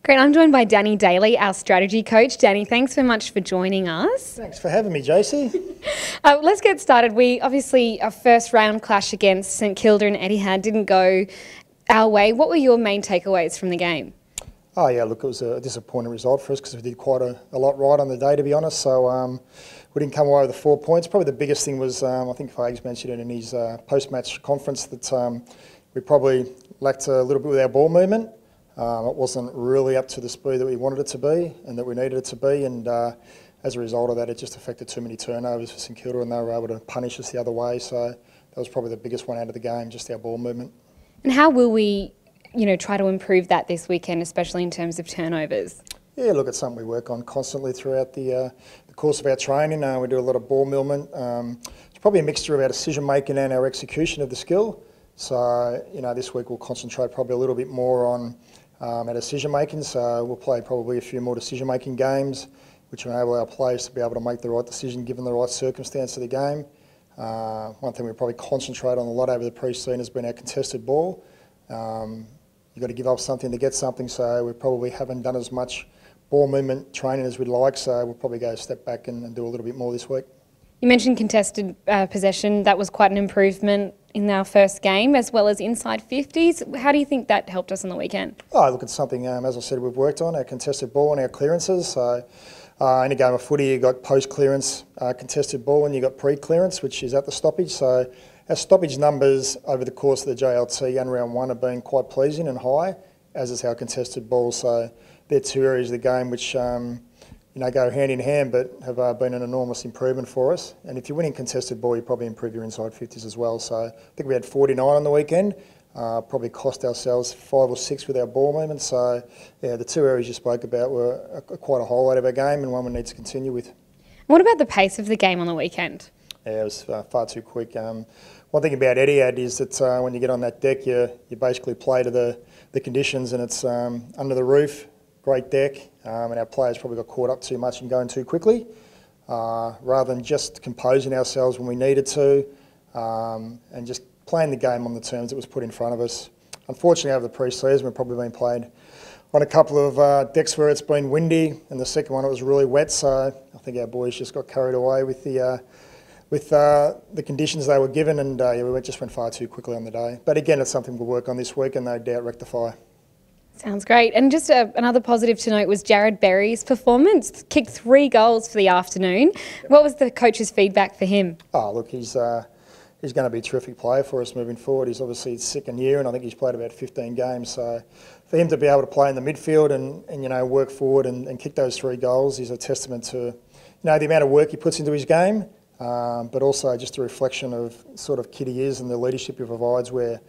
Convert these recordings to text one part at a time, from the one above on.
Great. I'm joined by Daly, our strategy coach. Danny, thanks so much for joining us. Thanks for having me, Josie. Let's get started. Our first round clash against St Kilda and Etihad didn't go our way. What were your main takeaways from the game? Oh yeah, look, it was a disappointing result for us because we did quite a lot right on the day, to be honest. So we didn't come away with the 4 points. Probably the biggest thing was, I think Fags mentioned it in his post-match conference, that we probably lacked a little bit with our ball movement. It wasn't really up to the speed that we wanted it to be and that we needed it to be, and as a result of that, it just affected too many turnovers for St Kilda, and they were able to punish us the other way. So that was probably the biggest one out of the game, just our ball movement. And how will we, try to improve that this weekend, especially in terms of turnovers? Yeah, look, it's something we work on constantly throughout the course of our training. We do a lot of ball movement. It's probably a mixture of our decision making and our execution of the skill. So, this week we'll concentrate probably a little bit more on our decision making. So we'll play probably a few more decision making games, which will enable our players to be able to make the right decision given the right circumstance of the game. One thing we probably concentrate on a lot over the pre-season has been our contested ball. You've got to give up something to get something, so we probably haven't done as much ball movement training as we'd like, so we'll probably go a step back and do a little bit more this week. You mentioned contested possession. That was quite an improvement in our first game, as well as inside 50s. How do you think that helped us on the weekend? Oh, look, it's something, as I said, we've worked on, our contested ball and our clearances. So in a game of footy, you've got post-clearance contested ball and you've got pre-clearance, which is at the stoppage. So our stoppage numbers over the course of the JLT and round one have been quite pleasing and high, as is our contested ball. So they're two areas of the game which go hand in hand, but have been an enormous improvement for us. And if you're winning contested ball, you probably improve your inside 50s as well. So I think we had 49 on the weekend. Probably cost ourselves 5 or 6 with our ball movement. So yeah, the two areas you spoke about were quite a highlight of our game and one we need to continue with. What about the pace of the game on the weekend? Yeah, it was far too quick. One thing about Etihad is that when you get on that deck, you basically play to the conditions, and it's under the roof, great deck, and our players probably got caught up too much and going too quickly. Rather than just composing ourselves when we needed to and just playing the game on the terms that was put in front of us. Unfortunately, over the pre-season, we've probably been played on a couple of decks where it's been windy, and the second one it was really wet, so I think our boys just got carried away with the conditions they were given, and we just went far too quickly on the day. But again, it's something we'll work on this week and no doubt rectify. Sounds great. And just another positive to note was Jared Berry's performance. Kicked 3 goals for the afternoon. What was the coach's feedback for him? Oh, look, he's going to be a terrific player for us moving forward. He's obviously his second year, and I think he's played about 15 games. So for him to be able to play in the midfield and work forward and kick those 3 goals is a testament to the amount of work he puts into his game. But also just a reflection of sort of kid he is and the leadership he provides, where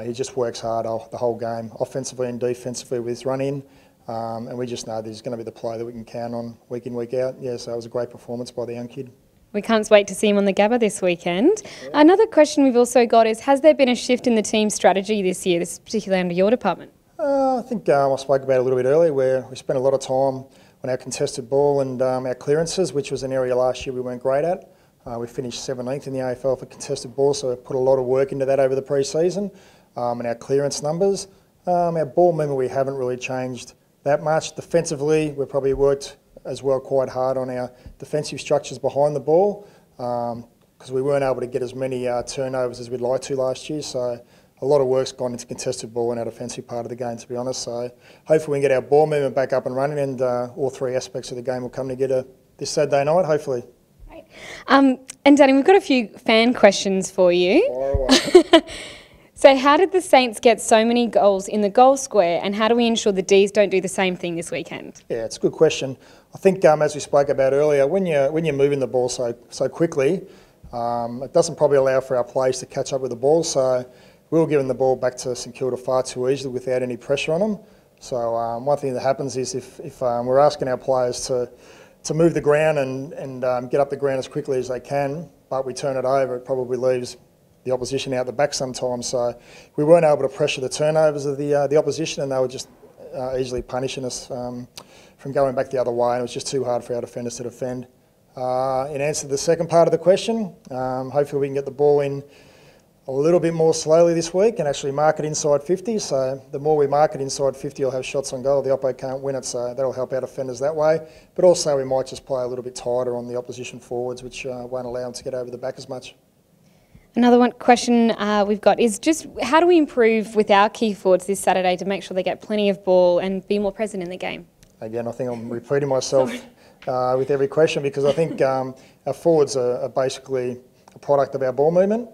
he just works hard the whole game, offensively and defensively with his run-in, and we just know that he's going to be the player that we can count on week in, week out. Yeah, so it was a great performance by the young kid. We can't wait to see him on the Gabba this weekend. Yeah. Another question we've also got is, has there been a shift in the team strategy this year, this is particularly under your department? I think I spoke about it a little bit earlier, where we spent a lot of time on our contested ball and our clearances, which was an area last year we weren't great at. We finished 17th in the AFL for contested ball, so we put a lot of work into that over the pre-season. And our clearance numbers. Our ball movement, we haven't really changed that much. Defensively, we've probably worked as well quite hard on our defensive structures behind the ball, because we weren't able to get as many turnovers as we'd like to last year. So a lot of work's gone into contested ball and our defensive part of the game, to be honest. So hopefully we can get our ball movement back up and running, and all 3 aspects of the game will come together this Saturday night, hopefully. And Danny, we've got a few fan questions for you. So how did the Saints get so many goals in the goal square, and how do we ensure the Ds don't do the same thing this weekend? Yeah, it's a good question. I think as we spoke about earlier, when you're moving the ball so quickly, it doesn't probably allow for our players to catch up with the ball. So we were giving the ball back to St Kilda far too easily without any pressure on them. So one thing that happens is if we're asking our players to move the ground and get up the ground as quickly as they can, but we turn it over, it probably leaves the opposition out the back sometimes. So we weren't able to pressure the turnovers of the opposition, and they were just easily punishing us from going back the other way, and it was just too hard for our defenders to defend. In answer to the second part of the question, hopefully we can get the ball in a little bit more slowly this week and actually mark it inside 50. So the more we mark it inside 50, you'll have shots on goal. The oppo can't win it, so that'll help our defenders that way. But also we might just play a little bit tighter on the opposition forwards, which won't allow them to get over the back as much. Another one question we've got is just how do we improve with our key forwards this Saturday to make sure they get plenty of ball and be more present in the game? Again, I think I'm repeating myself with every question because I think our forwards are basically a product of our ball movement.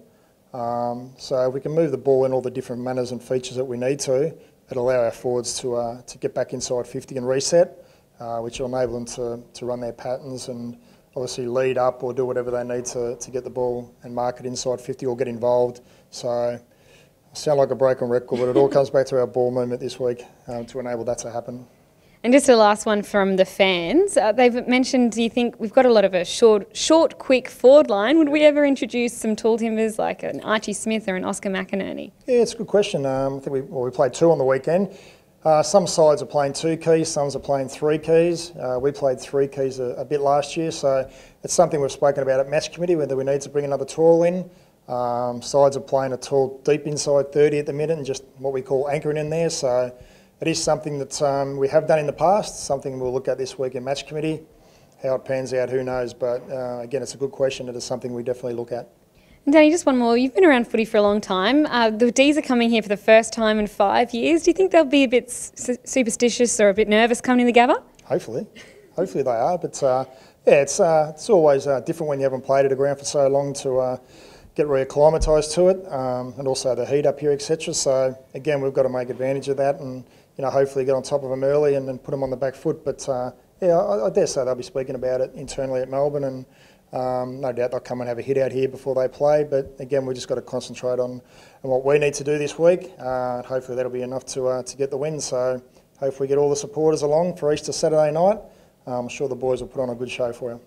So if we can move the ball in all the different manners and features that we need to, it'll allow our forwards to get back inside 50 and reset, which will enable them to run their patterns and obviously lead up or do whatever they need to get the ball and mark it inside 50 or get involved. So I sound like a broken record, but it all comes back to our ball movement this week to enable that to happen. And just a last one from the fans. They've mentioned, do you think we've got a lot of a short, quick forward line? Would we ever introduce some tall timbers like an Archie Smith or an Oscar McInerney? Yeah, it's a good question. I think we played 2 on the weekend. Some sides are playing 2 keys, some are playing 3 keys. We played 3 keys a bit last year, so it's something we've spoken about at match committee, whether we need to bring another tall in. Sides are playing a tall deep inside 30 at the minute and just what we call anchoring in there. So it is something that we have done in the past, something we'll look at this week in match committee. How it pans out, who knows, but again, it's a good question. It is something we definitely look at. And Danny, just one more. You've been around footy for a long time. The D's are coming here for the first time in 5 years. Do you think they'll be a bit superstitious or a bit nervous coming to the Gabba? Hopefully. Hopefully they are. But yeah, it's always different when you haven't played at a ground for so long to get reacclimatised to it, and also the heat up here, etc. So again, we've got to make advantage of that and hopefully get on top of them early and then put them on the back foot. But yeah, I dare say they'll be speaking about it internally at Melbourne and no doubt they'll come and have a hit out here before they play, but again, we've just got to concentrate on what we need to do this week. Hopefully that'll be enough to get the win. So hopefully get all the supporters along for Easter Saturday night. I'm sure the boys will put on a good show for you.